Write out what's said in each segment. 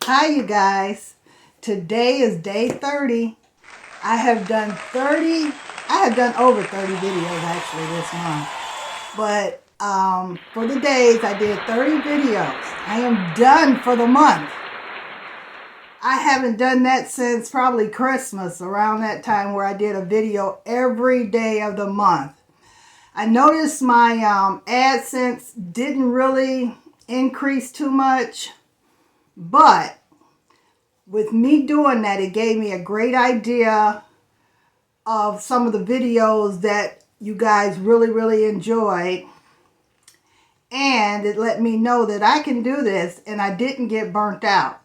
Hi, you guys. Today is day 30. I have done over 30 videos actually this month. But for the days, I did 30 videos. I am done for the month. I haven't done that since probably Christmas, around that time where I did a video every day of the month. I noticed my AdSense didn't really increase too much, but with me doing that, it gave me a great idea of some of the videos that you guys really enjoyed. And it let me know that I can do this and I didn't get burnt out.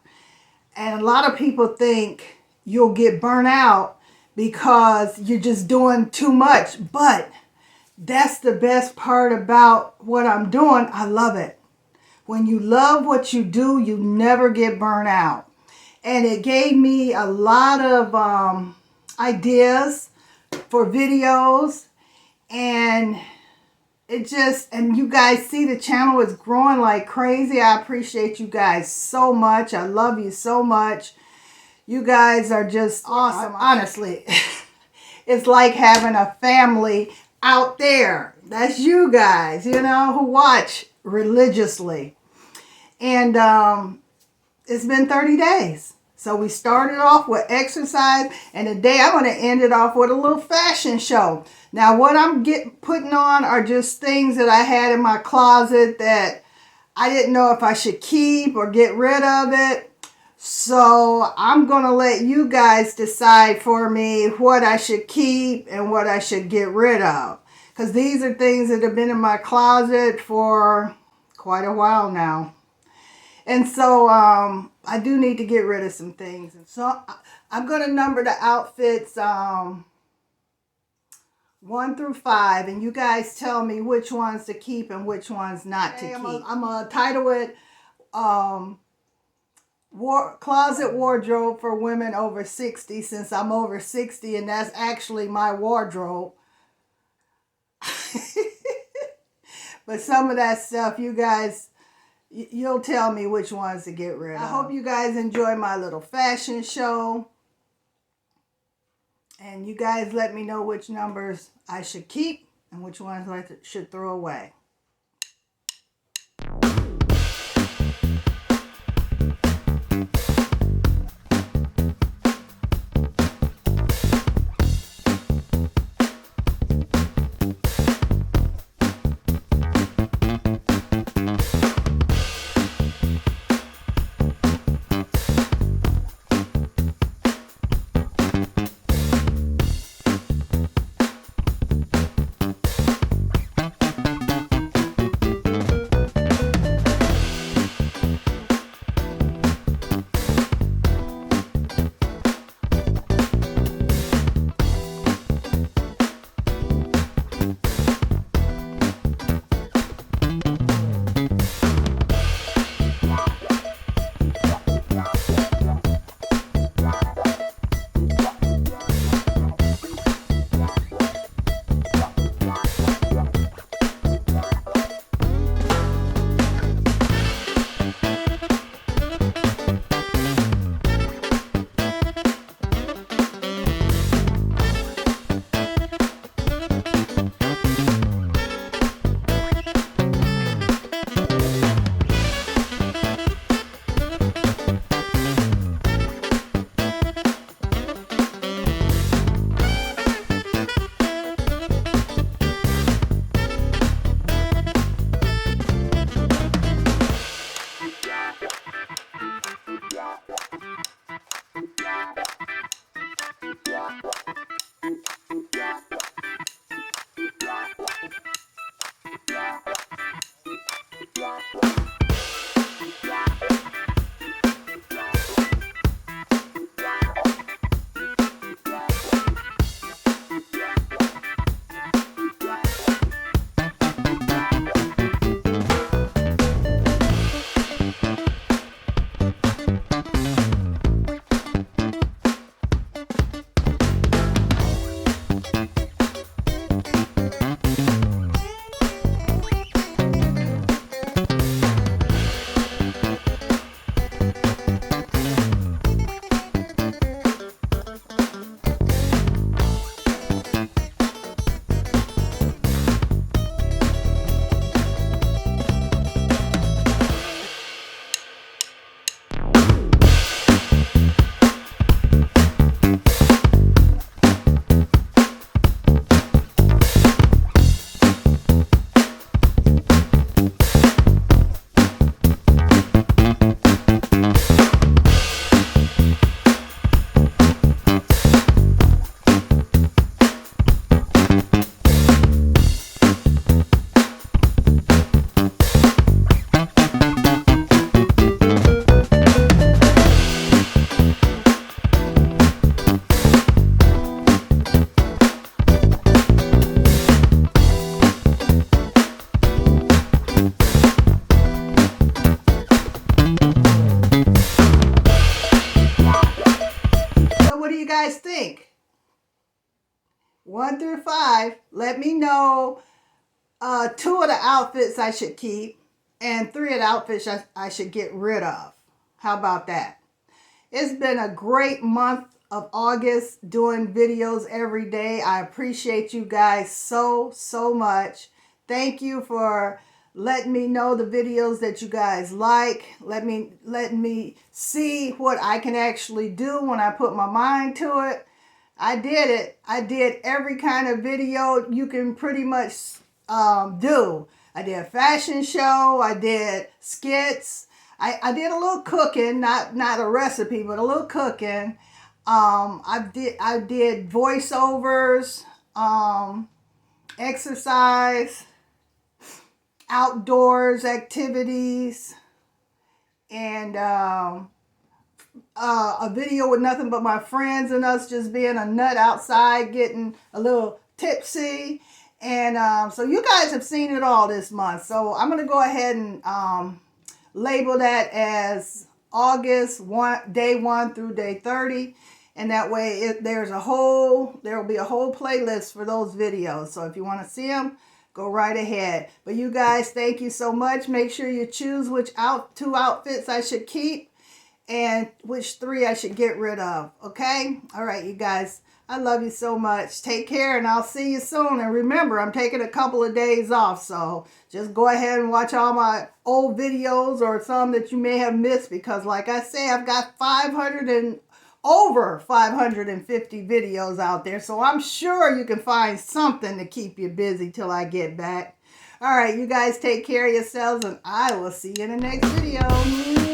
And a lot of people think you'll get burnt out because you're just doing too much. But that's the best part about what I'm doing. I love it. When you love what you do, you never get burnt out. And it gave me a lot of ideas for videos. And and you guys see the channel is growing like crazy. I appreciate you guys so much. I love you so much. You guys are just awesome. Honestly, it's like having a family out there. That's you guys, who watch religiously. And it's been 30 days. So we started off with exercise, and today I'm going to end it off with a little fashion show. Now, what I'm putting on are just things that I had in my closet that I didn't know if I should keep or get rid of it. So I'm going to let you guys decide for me what I should keep and what I should get rid of. Because these are things that have been in my closet for quite a while now. And so I do need to get rid of some things. And so I'm going to number the outfits 1 through 5. And you guys tell me which ones to keep and which ones not to keep. I'm going to title it Closet Wardrobe for Women Over 60, since I'm over 60 and that's actually my wardrobe. But some of that stuff, you guys, you'll tell me which ones to get rid of. I hope you guys enjoy my little fashion show. And you guys let me know which numbers I should keep and which ones I should throw away. think? 1 through 5. Let me know 2 of the outfits I should keep and 3 of the outfits I should get rid of. How about that? It's been a great month of August doing videos every day. I appreciate you guys so much. Thank you for letting me know the videos that you guys like. Let me see what I can actually do when I put my mind to it. I did it. I did every kind of video you can pretty much do. I did a fashion show. I did skits. I did a little cooking, not a recipe, but a little cooking. I did voiceovers, exercise, outdoors activities, and a video with nothing but my friends and us just being a nut outside, getting a little tipsy. And so you guys have seen it all this month. So I'm going to go ahead and label that as August day 1 through day 30. And that way there will be a whole playlist for those videos. So if you want to see them, go right ahead. But you guys, thank you so much. Make sure you choose which 2 outfits I should keep and which 3 I should get rid of. Okay? All right, you guys. I love you so much. Take care, and I'll see you soon. And remember, I'm taking a couple of days off, so just go ahead and watch all my old videos or some that you may have missed, because like I say, I've got over 550 videos out there, so I'm sure you can find something to keep you busy till I get back. All right, you guys take care of yourselves, and I will see you in the next video.